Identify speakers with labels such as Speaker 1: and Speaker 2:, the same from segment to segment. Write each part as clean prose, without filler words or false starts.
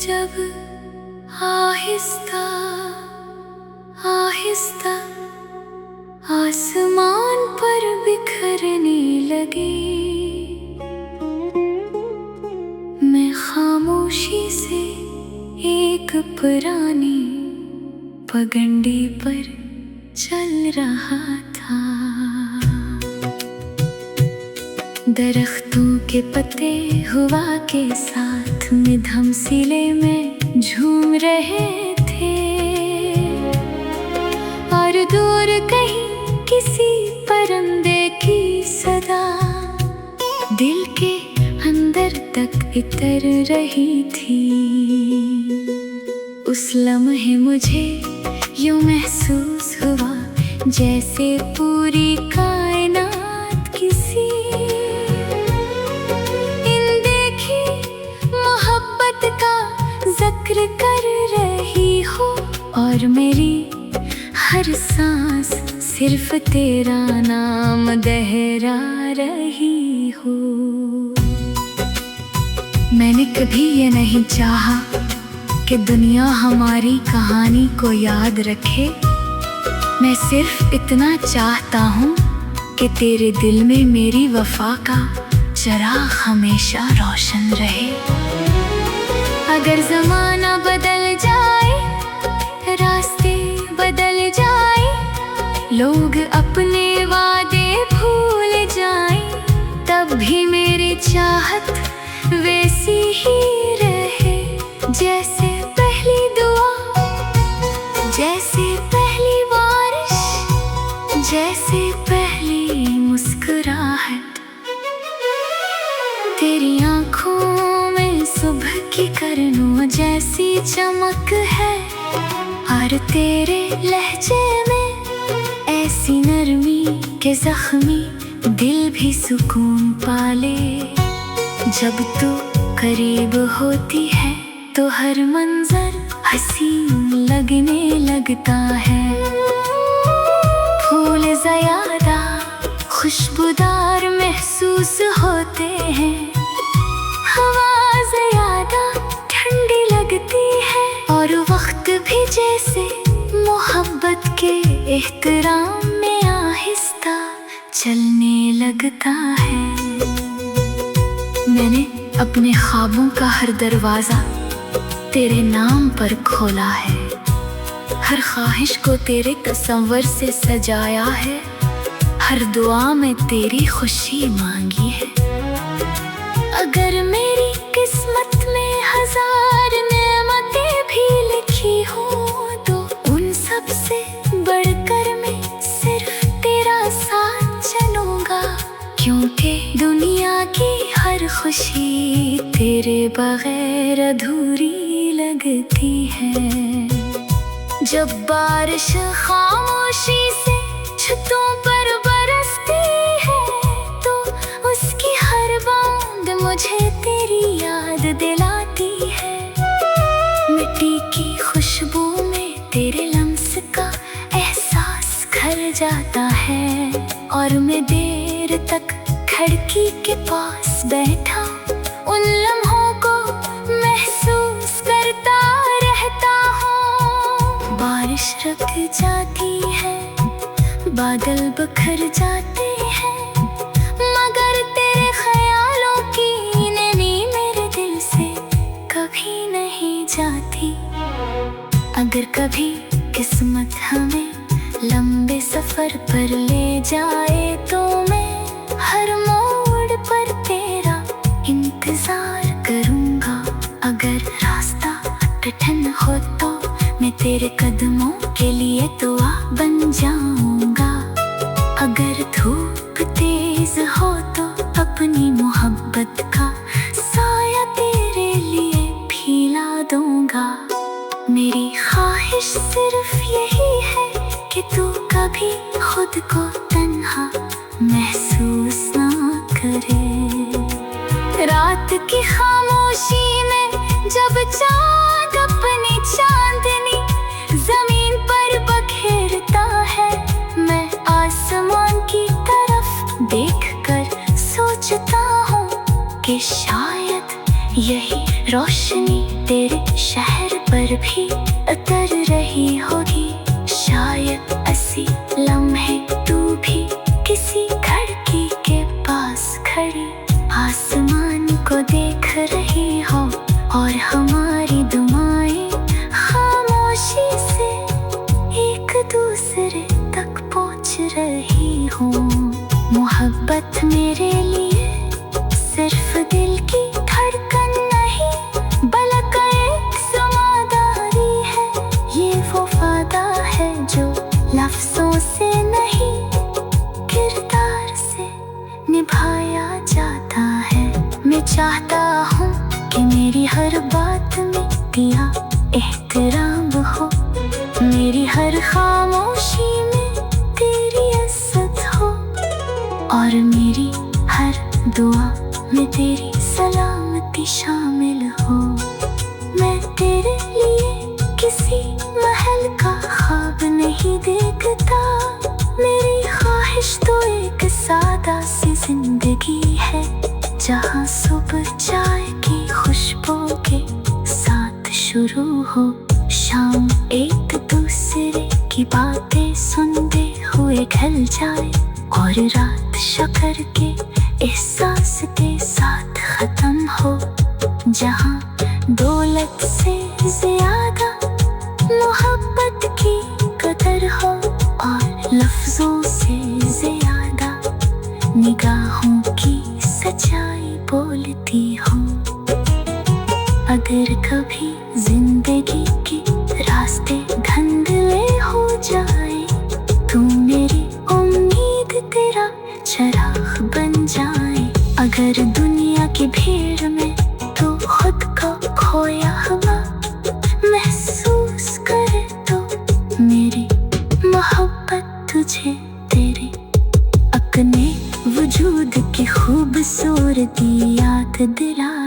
Speaker 1: जब आहिस्ता आहिस्ता आसमान पर बिखरने लगे, मैं खामोशी से एक पुरानी पगडंडी पर चल रहा था। दरख्तों के पत्ते हवा के साथ मध्यम सिले में झूम रहे थे, और दूर कहीं किसी परिंदे की सदा दिल के अंदर तक इतर रही थी। उस लम्हे मुझे यूं महसूस हुआ जैसे पूरी कायनात किसी अनदेखी मोहब्बत का जिक्र कर रही हो, और मेरी हर सांस सिर्फ तेरा नाम दोहरा रही हो। मैंने कभी ये नहीं चाहा कि दुनिया हमारी कहानी को याद रखे। मैं सिर्फ इतना चाहता हूँ कि तेरे दिल में मेरी वफा का चिराग हमेशा रोशन रहे। अगर ज़माना बदल जाए, रास्ते बदल जाए, लोग अपने वादे भूल जाए, तब भी मेरी चाहत वैसी ही रहे, जैसे पहली दुआ, जैसे पहली बारिश, जैसे पहली मुस्कुराहट। तेरी आँखों में सुबह की किरणों जैसी चमक है, और तेरे लहजे में ऐसी नरमी के जख्मी दिल भी सुकून पाले। जब तू करीब होती है तो हर मंजर हसीन लगने लगता है। फूल ज़्यादा खुशबूदार महसूस होते हैं, हवा ज़्यादा ठंडी लगती है, और वक्त भी जैसे मोहब्बत के एहतराम में आहिस्ता चलने लगता है। मैंने अपने ख्वाबों का हर दरवाज़ा तेरे नाम पर खोला है, हर ख्वाहिश को तेरे तस्वर से सजाया है, हर दुआ में तेरी खुशी मांगी है। अगर मेरी किस्मत में हजार नेमतें भी लिखी हों, तो उन सब से बढ़कर मैं सिर्फ तेरा साथ चलूँगा, क्योंकि दुनिया की हर खुशी तेरे बगैर अधूरी लगती है। जब बारिश खामोशी से छतों पर बरसती है, तो उसकी हर बूंद मुझे तेरी याद दिलाती है। मिट्टी की खुशबू में तेरे लम्स का एहसास घर जाता है, और मैं देर तक खिड़की के पास बैठा उन लम्हों को महसूस करता रहता हूँ। बारिश रुक जाती है, बादल बिखर जाते हैं, मगर तेरे ख्यालों की नैनी मेरे दिल से कभी नहीं जाती। अगर कभी किस्मत हमें लंबे सफर पर ले जाए, तो मैं हर मोड़ पर तेरा इंतजार करूँगा। अगर रास्ता कठिन हो तो मैं तेरे कदमों के लिए दुआ बन जाऊँगा। अगर धूप तेज हो तो अपनी मोहब्बत का साया तेरे लिए फैला दूँगा। मेरी ख्वाहिश सिर्फ यही है कि तू कभी खुद को तन्हा महसूस ना करे। रात की खामोशी में जब चाँद अपनी चांदनी जमीन पर बखेरता है, मैं आसमान की तरफ देखकर सोचता हूँ कि शायद यही रोशनी तेरे दूसरे तक पहुंच रही हूँ। मोहब्बत मेरे लिए सिर्फ दिल की धड़कन नहीं, बल्कि एक ज़िम्मेदारी है। ये वो वादा है जो लफ्ज़ों से नहीं, किरदार से निभाया जाता है। मैं चाहता हूँ कि मेरी हर बात में दिया एहतराम हो, मेरी हर खामोशी में तेरी इज्जत हो, और मेरी हर दुआ में तेरी सलामती शामिल हो। मैं तेरे लिए किसी महल का ख्वाब नहीं देखता, मेरी ख्वाहिश तो एक सादा सी जिंदगी है, जहाँ सुबह चाय की खुशबू के साथ शुरू हो, शाम एक दूसरे की बातें सुनते हुए ढल जाए, और रात शक्कर के एहसास के साथ खत्म हो। जहाँ दौलत से ज्यादा मोहब्बत की कदर हो, और लफ्जों से ज्यादा निगाहों की सच्चाई बोलती हो। अगर कभी जिंदगी के रास्ते धुंधले हो जाए, तो मेरी उम्मीद तेरा चराग बन जाए। अगर दुनिया की भीड़ में तू खुद को खोया हुआ महसूस करे, तो मेरी मोहब्बत तुझे तेरे अपने वजूद की खूबसूरती याद दिलाए।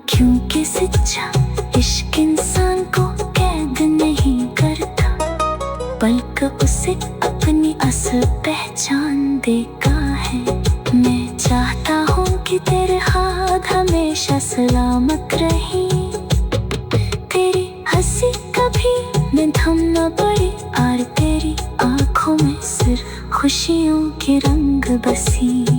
Speaker 1: क्योंकि सच्चा इश्क इंसान को कैद नहीं करता, बल्कि उसे अपनी असल पहचान देता है। मैं चाहता हूँ कि तेरे हाथ हमेशा सलामत रहे, तेरी हंसी कभी न थम न पड़े, और तेरी आँखों में सिर्फ खुशियों के रंग बसी।